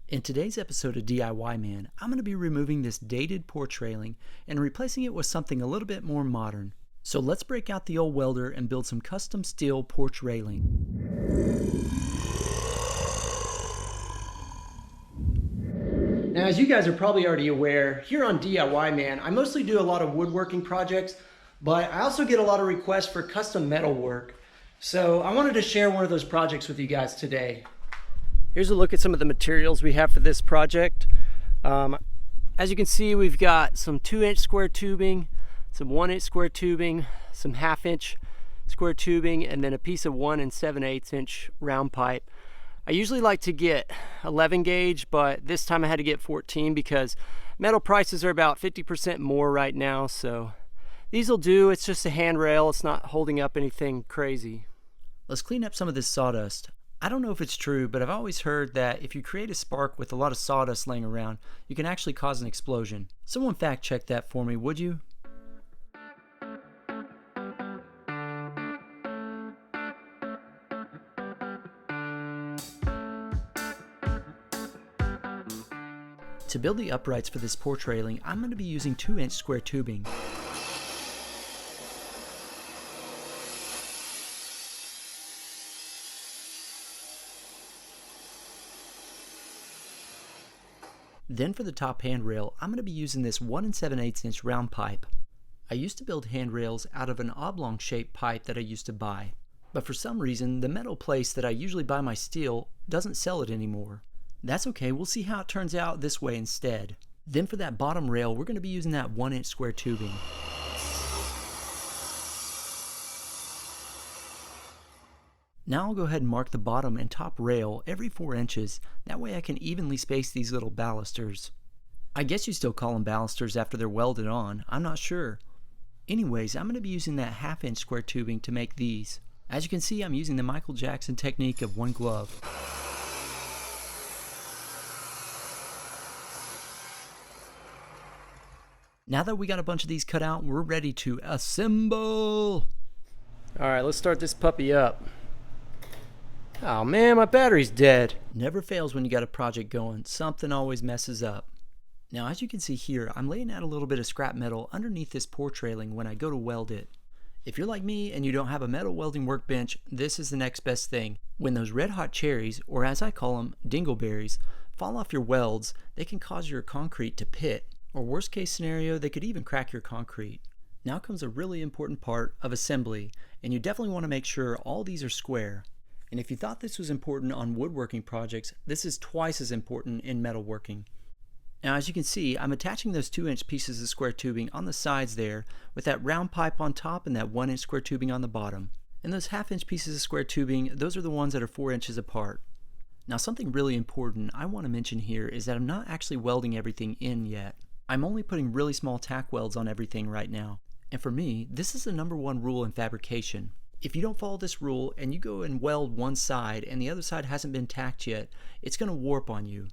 In today's episode of DIYMAN, I'm going to be removing this dated porch railing and replacing it with something a little bit more modern. So let's break out the old welder and build some custom steel porch railing. Now, as you guys are probably already aware, here on DIYMAN, I mostly do a lot of woodworking projects, but I also get a lot of requests for custom metal work. So I wanted to share one of those projects with you guys today. Here's a look at some of the materials we have for this project. As you can see, we've got some 2-inch square tubing, some 1-inch square tubing, some 1/2-inch square tubing, and then a piece of 1 7/8 inch round pipe. I usually like to get 11 gauge, but this time I had to get 14 because metal prices are about 50% more right now. So these will do. It's just a handrail. It's not holding up anything crazy. Let's clean up some of this sawdust. I don't know if it's true, but I've always heard that if you create a spark with a lot of sawdust laying around, you can actually cause an explosion. Someone fact check that for me, would you? To build the uprights for this porch railing, I'm going to be using 2-inch square tubing. Then for the top handrail, I'm going to be using this 1 7/8 inch round pipe. I used to build handrails out of an oblong shaped pipe that I used to buy, but for some reason the metal place that I usually buy my steel doesn't sell it anymore. That's okay, we'll see how it turns out this way instead. Then for that bottom rail, we're going to be using that 1-inch square tubing. Now I'll go ahead and mark the bottom and top rail every 4 inches. That way I can evenly space these little balusters. I guess you still call them balusters after they're welded on. I'm not sure. Anyways, I'm going to be using that 1/2-inch square tubing to make these. As you can see, I'm using the Michael Jackson technique of one glove. Now that we got a bunch of these cut out, we're ready to assemble. Alright, let's start this puppy up. Oh man, my battery's dead. Never fails when you got a project going. Something always messes up. Now as you can see here, I'm laying out a little bit of scrap metal underneath this porch railing when I go to weld it. If you're like me and you don't have a metal welding workbench, this is the next best thing. When those red hot cherries, or as I call them, dingleberries, fall off your welds, they can cause your concrete to pit. Or worst case scenario, they could even crack your concrete. Now comes a really important part of assembly, and you definitely want to make sure all these are square. And if you thought this was important on woodworking projects, this is twice as important in metalworking. Now as you can see, I'm attaching those 2-inch pieces of square tubing on the sides there with that round pipe on top and that 1-inch square tubing on the bottom. And those 1/2-inch pieces of square tubing, those are the ones that are 4 inches apart. Now something really important I want to mention here is that I'm not actually welding everything in yet. I'm only putting really small tack welds on everything right now. And for me, this is the #1 rule in fabrication. If you don't follow this rule and you go and weld one side and the other side hasn't been tacked yet, it's going to warp on you.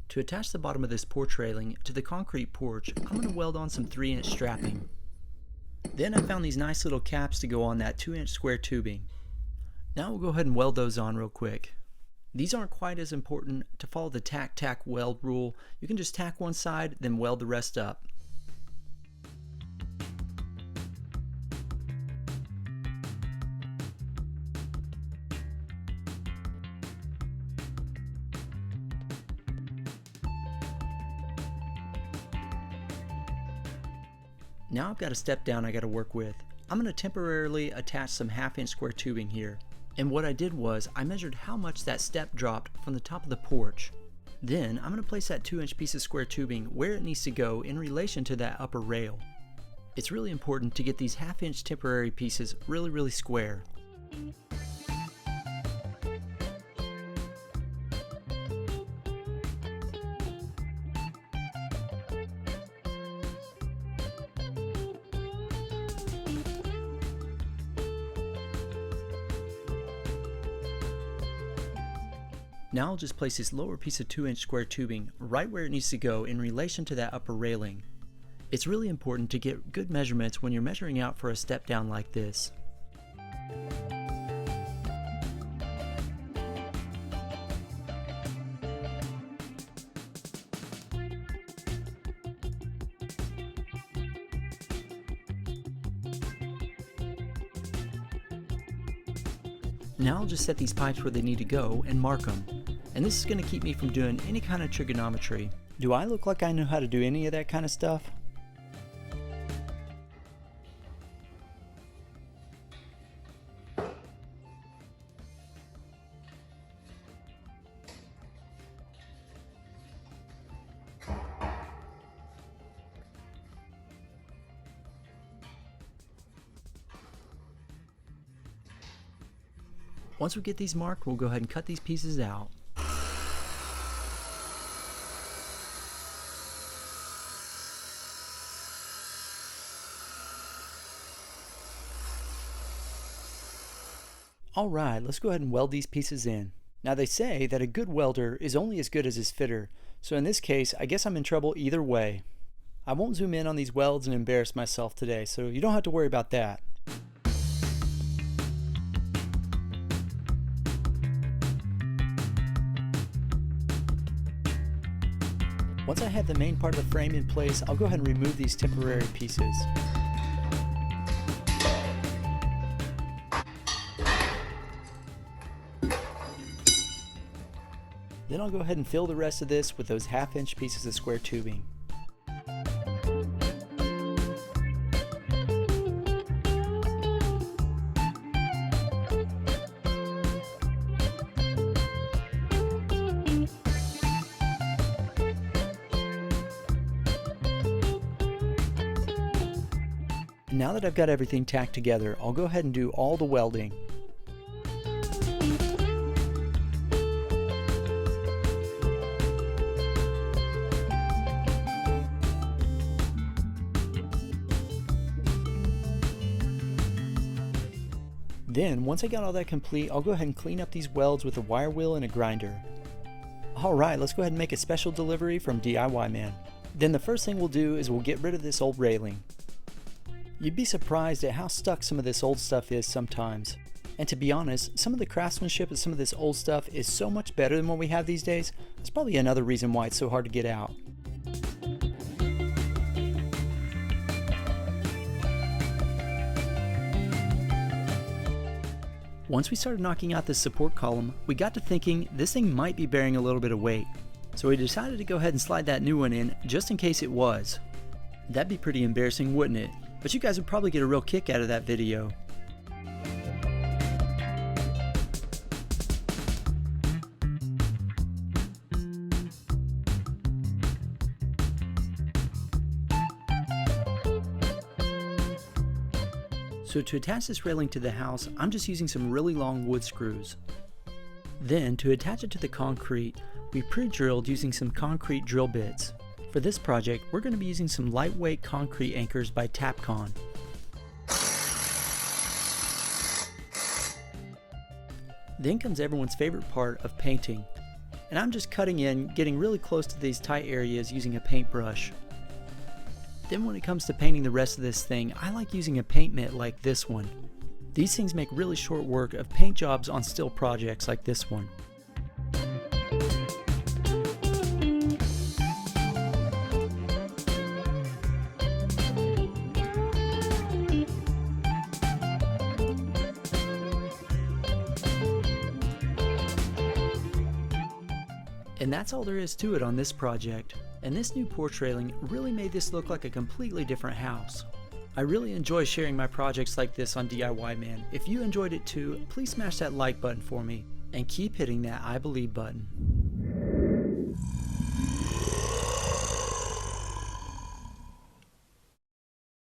To attach the bottom of this porch railing to the concrete porch, I'm going to weld on some 3-inch strapping. Then I found these nice little caps to go on that 2-inch square tubing. Now we'll go ahead and weld those on real quick. These aren't quite as important to follow the tack weld rule. You can just tack one side, then weld the rest up. Now I've got a step down I got to work with. I'm going to temporarily attach some 1/2-inch square tubing here. And what I did was I measured how much that step dropped from the top of the porch. Then I'm going to place that 2-inch piece of square tubing where it needs to go in relation to that upper rail. It's really important to get these 1/2-inch temporary pieces really square. Now I'll just place this lower piece of 2-inch square tubing right where it needs to go in relation to that upper railing. It's really important to get good measurements when you're measuring out for a step down like this. Now I'll just set these pipes where they need to go and mark them. And this is going to keep me from doing any kind of trigonometry. Do I look like I know how to do any of that kind of stuff? Once we get these marked, we'll go ahead and cut these pieces out. Alright, let's go ahead and weld these pieces in. Now they say that a good welder is only as good as his fitter, so in this case, I guess I'm in trouble either way. I won't zoom in on these welds and embarrass myself today, so you don't have to worry about that. Once I have the main part of the frame in place, I'll go ahead and remove these temporary pieces. Then I'll go ahead and fill the rest of this with those 1/2 inch pieces of square tubing. Now that I've got everything tacked together, I'll go ahead and do all the welding. Then, once I got all that complete, I'll go ahead and clean up these welds with a wire wheel and a grinder. Alright, let's go ahead and make a special delivery from DIYMAN. Then the first thing we'll do is we'll get rid of this old railing. You'd be surprised at how stuck some of this old stuff is sometimes. And to be honest, some of the craftsmanship of some of this old stuff is so much better than what we have these days. That's probably another reason why it's so hard to get out. Once we started knocking out this support column, we got to thinking this thing might be bearing a little bit of weight. So we decided to go ahead and slide that new one in just in case it was. That'd be pretty embarrassing, wouldn't it? But you guys would probably get a real kick out of that video. So to attach this railing to the house, I'm just using some really long wood screws. Then to attach it to the concrete, we pre-drilled using some concrete drill bits. For this project, we're going to be using some lightweight concrete anchors by Tapcon. Then comes everyone's favorite part of painting. And I'm just cutting in, getting really close to these tight areas using a paintbrush. Then when it comes to painting the rest of this thing, I like using a paint mitt like this one. These things make really short work of paint jobs on still projects like this one. And that's all there is to it on this project. And this new porch railing really made this look like a completely different house. I really enjoy sharing my projects like this on DIYMAN. If you enjoyed it too, please smash that like button for me and keep hitting that I believe button.